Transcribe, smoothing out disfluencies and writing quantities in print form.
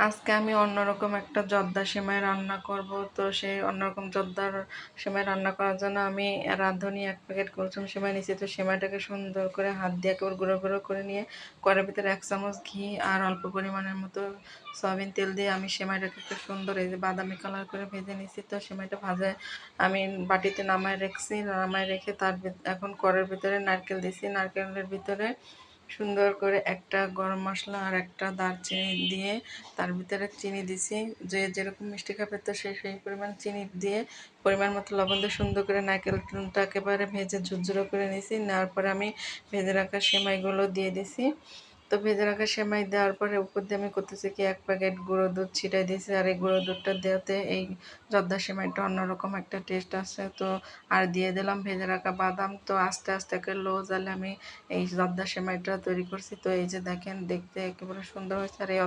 আজকে আমি অন্যরকম একটা জর্দা সেমাই রান্না করব। তো সেই অন্যরকম জর্দার সেমাই রান্না করার জন্য আমি রাঁধুনি 1 প্যাকেট কুলসুম সেমাই নিয়েছি। তো সেমাইটাকে সুন্দর করে হাত দিয়ে একেবারে গুঁড়ো গুঁড়ো করে নিয়ে কড়াইয়ের ভিতরে 1 চামচ ঘি আর অল্প পরিমাণের মতো সয়াবিন তেল দিয়ে আমি সেমাইটাকে খুব সুন্দর এই যে বাদামি কালার করে ভেজে নিয়েছি। তো সেমাইটা ভাজা আমি বাটিতে নামায় রেখেছি, নামায় রেখে এখন কড়াইয়ের ভিতরে নারকেল দিয়েছি। নারকেলের ভিতরে সুন্দর করে একটা গরম মশলা আর একটা দারচিনি দিয়ে তার ভিতরে চিনি দিছি, যে যেরকম মিষ্টি খাবে তো সেই পরিমাণ চিনি দিয়ে পরিমাণ মতো লবণ দিয়ে সুন্দর করে নারকেলটা একেবারে ভেজে ঝুরঝুরো করে নিয়েছি। নেওয়ার পরে আমি ভেজে রাখা সেমাইগুলো দিয়ে দিছি। তো ভেজে রাখা সেমাই দেওয়ার পরে উপর দিয়ে আমি করতেছি কি 1 প্যাকেট গুঁড়ো দুধ ছিটাই দিয়েছি। আর এই গুঁড়ো দুধটা দেওয়াতে এই জর্দা সেমাইটা অন্যরকম একটা টেস্ট আসে। তো আর দিয়ে দিলাম ভেজে রাখা বাদাম। তো আস্তে আস্তে করে লো জালে আমি এই জর্দা সেমাইটা তৈরি করছি। তো এই যে দেখেন, দেখতে একেবারে সুন্দর হয়েছে। আর এই